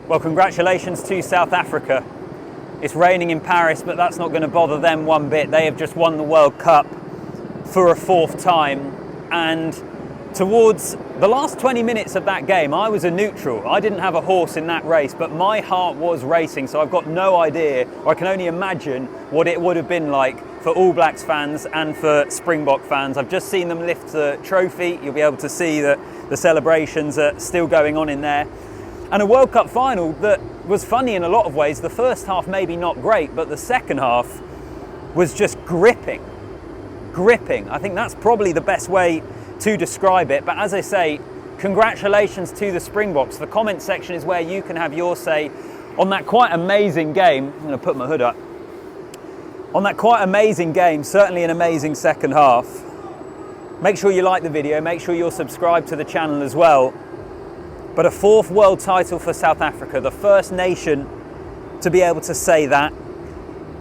Well, congratulations to South Africa. It's raining in Paris, but that's not going to bother them one bit. They have just won the World Cup for a fourth time. And towards the last 20 minutes of that game, I was a neutral. I didn't have a horse in that race, but my heart was racing. So I've got no idea, or I can only imagine what it would have been like for All Blacks fans and for Springbok fans. I've just seen them lift the trophy. You'll be able to see that the celebrations are still going on in there. And a World Cup final that was funny in a lot of ways. The first half maybe not great, but the second half was just gripping. I think that's probably the best way to describe it. But as I say, congratulations to the Springboks. The comment section is where you can have your say on that quite amazing game. I'm going to put my hood up. On that quite amazing game, certainly an amazing second half. Make sure you like the video, make sure you're subscribed to the channel as well. But a fourth world title for South Africa, the first nation to be able to say that.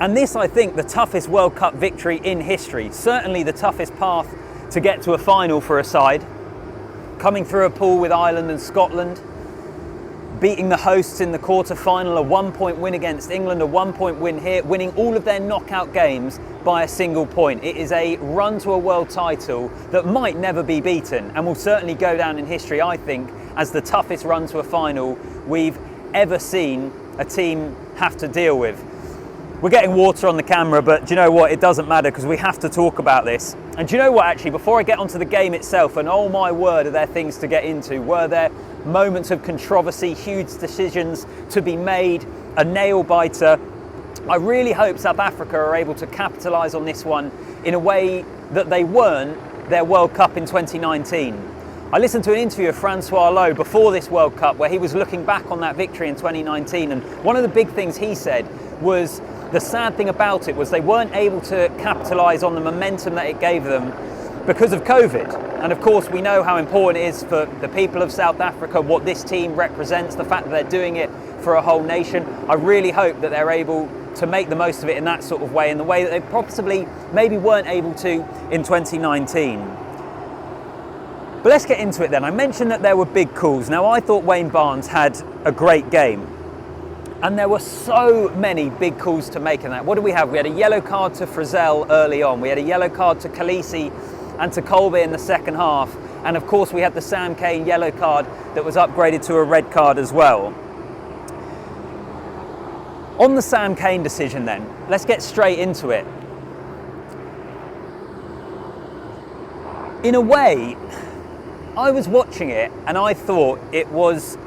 And this, I think, the toughest World Cup victory in history. Certainly the toughest path to get to a final for a side. Coming through a pool with Ireland and Scotland. Beating the hosts in the quarter-final, a 1-point win against England, a 1-point win here, winning all of their knockout games by a single point. It is a run to a world title that might never be beaten and will certainly go down in history, I think, as the toughest run to a final we've ever seen a team have to deal with. We're getting water on the camera, but do you know what? It doesn't matter because we have to talk about this. And do you know what, actually, before I get onto the game itself, and oh my word, are there things to get into? Were there moments of controversy, huge decisions to be made, a nail-biter? I really hope South Africa are able to capitalise on this one in a way that they weren't their World Cup in 2019. I listened to an interview of Francois Lowe before this World Cup where he was looking back on that victory in 2019, and one of the big things he said was the sad thing about it was they weren't able to capitalise on the momentum that it gave them because of COVID. And of course we know how important it is for the people of South Africa, what this team represents, the fact that they're doing it for a whole nation. I really hope that they're able to make the most of it in that sort of way, in the way that they possibly maybe weren't able to in 2019. But let's get into it then. I mentioned that there were big calls. Now, I thought Wayne Barnes had a great game. And there were so many big calls to make in that. What did we have? We had a yellow card to Frizzell early on. We had a yellow card to Khaleesi and to Colby in the second half. And of course, we had the Sam Kane yellow card that was upgraded to a red card as well. On the Sam Kane decision then, let's get straight into it. In a way, I was watching it and I thought it was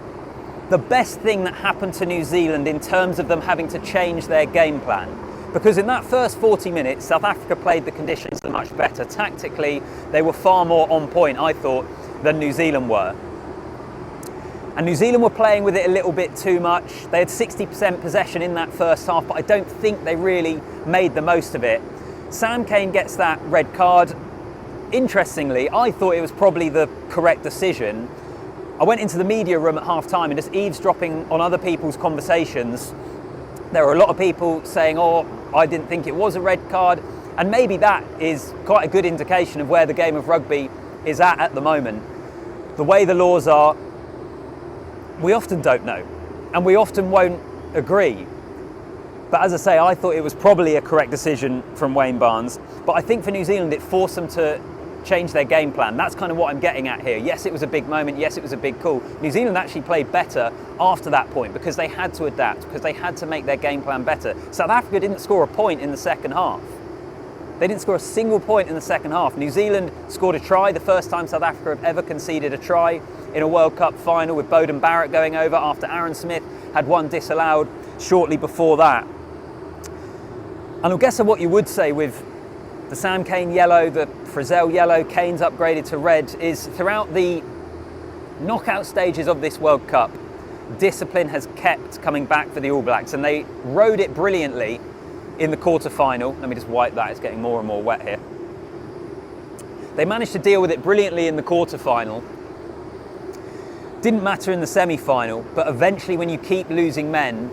the best thing that happened to New Zealand in terms of them having to change their game plan. Because in that first 40 minutes, South Africa played the conditions much better. Tactically, they were far more on point, I thought, than New Zealand were. And New Zealand were playing with it a little bit too much. They had 60% possession in that first half, but I don't think they really made the most of it. Sam Kane gets that red card. Interestingly, I thought it was probably the correct decision. I went into the media room at half-time and just eavesdropping on other people's conversations. There were a lot of people saying, oh, I didn't think it was a red card. And maybe that is quite a good indication of where the game of rugby is at the moment. The way the laws are, we often don't know. And we often won't agree. But as I say, I thought it was probably a correct decision from Wayne Barnes. But I think for New Zealand, it forced them to change their game plan. That's kind of what I'm getting at here. Yes, it was a big moment. Yes, it was a big call. New Zealand actually played better after that point because they had to adapt, because they had to make their game plan better. South Africa didn't score a point in the second half. They didn't score a single point in the second half. New Zealand scored a try, the first time South Africa have ever conceded a try in a World Cup final, with Beauden Barrett going over after Aaron Smith had one disallowed shortly before that. And I guess what you would say with the Sam Kane yellow, the Frizzell yellow, Kane's upgraded to red, is throughout the knockout stages of this World Cup, discipline has kept coming back for the All Blacks, and they rode it brilliantly in the quarter-final. Let me just wipe that, it's getting more and more wet here. They managed to deal with it brilliantly in the quarter-final. Didn't matter in the semi-final, but eventually when you keep losing men,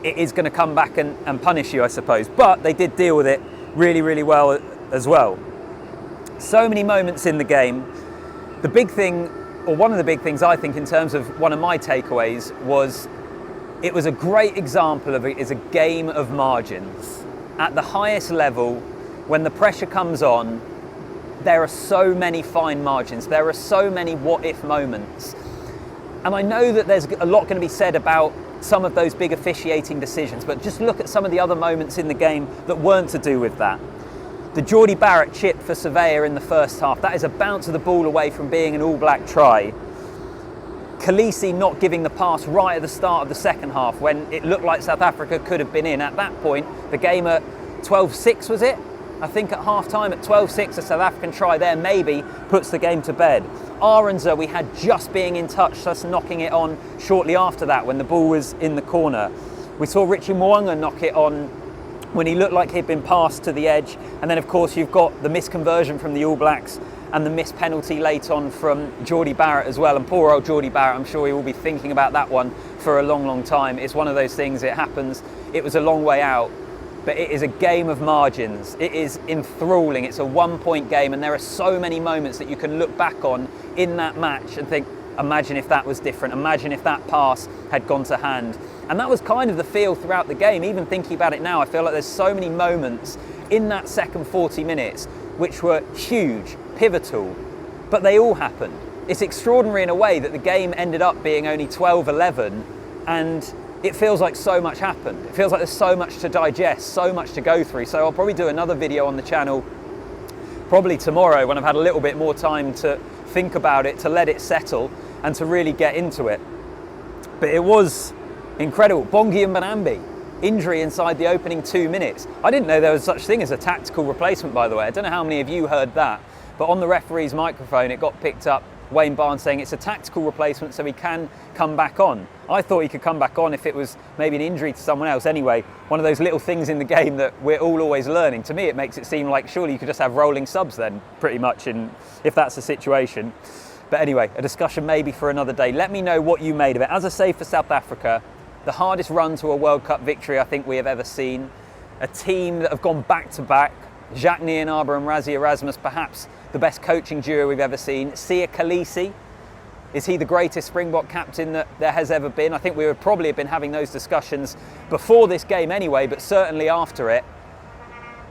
it is going to come back and punish you, I suppose. But they did deal with it really, really well as well. So many moments in the game. The big thing or one of the big things I think in terms of one of my takeaways was it was a great example of a game of margins. At the highest level, when the pressure comes on, there are so many fine margins. There are so many what-if moments. And I know that there's a lot going to be said about some of those big officiating decisions, but just look at some of the other moments in the game that weren't to do with that. The Geordie Barrett chip for Surveyor in the first half, that is a bounce of the ball away from being an All Black try. Khaleesi not giving the pass right at the start of the second half when it looked like South Africa could have been in. At that point, the game at 12-6 was it? I think at half-time at 12-6, a South African try there maybe puts the game to bed. Arendse, we had just being in touch, just knocking it on shortly after that when the ball was in the corner. We saw Richie Mo'unga knock it on when he looked like he'd been passed to the edge. And then, of course, you've got the misconversion from the All Blacks and the missed penalty late on from Geordie Barrett as well. And poor old Geordie Barrett, I'm sure he will be thinking about that one for a long, long time. It's one of those things, it happens. It was a long way out, but it is a game of margins. It is enthralling. It's a one-point game, and there are so many moments that you can look back on in that match and think, imagine if that was different. Imagine if that pass had gone to hand. And that was kind of the feel throughout the game. Even thinking about it now, I feel like there's so many moments in that second 40 minutes which were huge, pivotal, but they all happened. It's extraordinary in a way that the game ended up being only 12-11, and it feels like so much happened. It feels like there's so much to digest, so much to go through. So I'll probably do another video on the channel probably tomorrow when I've had a little bit more time to think about it, to let it settle and to really get into it. But it was incredible. Bongi and Mbonambi, injury inside the opening 2 minutes. I didn't know there was such thing as a tactical replacement, by the way. I don't know how many of you heard that, but on the referee's microphone it got picked up, Wayne Barnes saying it's a tactical replacement so he can come back on. I thought he could come back on if it was maybe an injury to someone else. Anyway, one of those little things in the game that we're all always learning. To me, it makes it seem like surely you could just have rolling subs then, pretty much, if that's the situation. But anyway, a discussion maybe for another day. Let me know what you made of it. As I say, for South Africa, the hardest run to a World Cup victory I think we have ever seen. A team that have gone back-to-back. Jacques Nienaber and Rassie Erasmus, perhaps the best coaching duo we've ever seen. Siya Kolisi, is he the greatest Springbok captain that there has ever been? I think we would probably have been having those discussions before this game anyway, but certainly after it.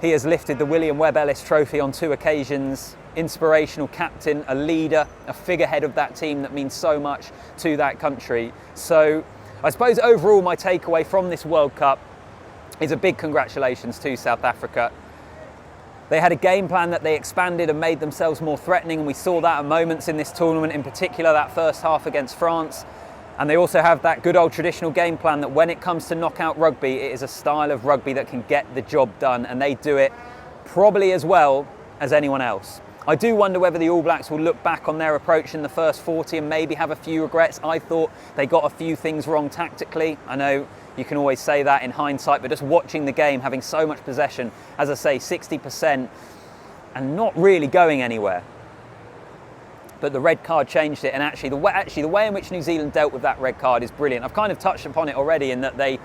He has lifted the William Webb Ellis Trophy on 2 occasions. Inspirational captain, a leader, a figurehead of that team that means so much to that country. So I suppose overall my takeaway from this World Cup is a big congratulations to South Africa. They had a game plan that they expanded and made themselves more threatening, and we saw that at moments in this tournament, in particular that first half against France. And they also have that good old traditional game plan that when it comes to knockout rugby, it is a style of rugby that can get the job done, and they do it probably as well as anyone else. I do wonder whether the All Blacks will look back on their approach in the first 40 and maybe have a few regrets. I thought they got a few things wrong tactically. I know you can always say that in hindsight, but just watching the game, having so much possession, as I say, 60%, and not really going anywhere. But the red card changed it, and actually the way in which New Zealand dealt with that red card is brilliant. I've kind of touched upon it already in that they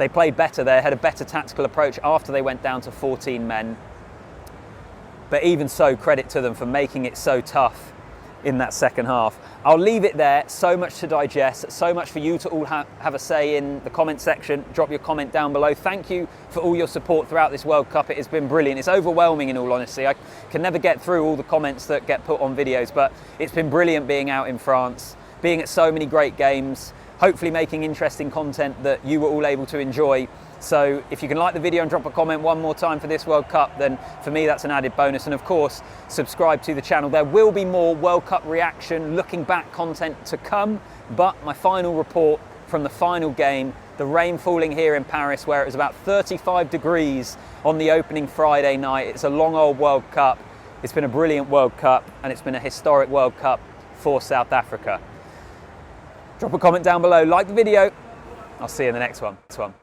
played better. They had a better tactical approach after they went down to 14 men. But even so, credit to them for making it so tough in that second half. I'll leave it there. So much to digest, so much for you to all have a say in the comment section. Drop your comment down below. Thank you for all your support throughout this World Cup. It has been brilliant. It's overwhelming in all honesty. I can never get through all the comments that get put on videos, but it's been brilliant being out in France, being at so many great games, hopefully making interesting content that you were all able to enjoy. So if you can like the video and drop a comment one more time for this World Cup, then for me that's an added bonus. And of course, subscribe to the channel. There will be more World Cup reaction, looking back content to come. But my final report from the final game, the rain falling here in Paris, where it was about 35 degrees on the opening Friday night. It's a long old World Cup. It's been a brilliant World Cup, and it's been a historic World Cup for South Africa. Drop a comment down below, like the video. I'll see you in the next one.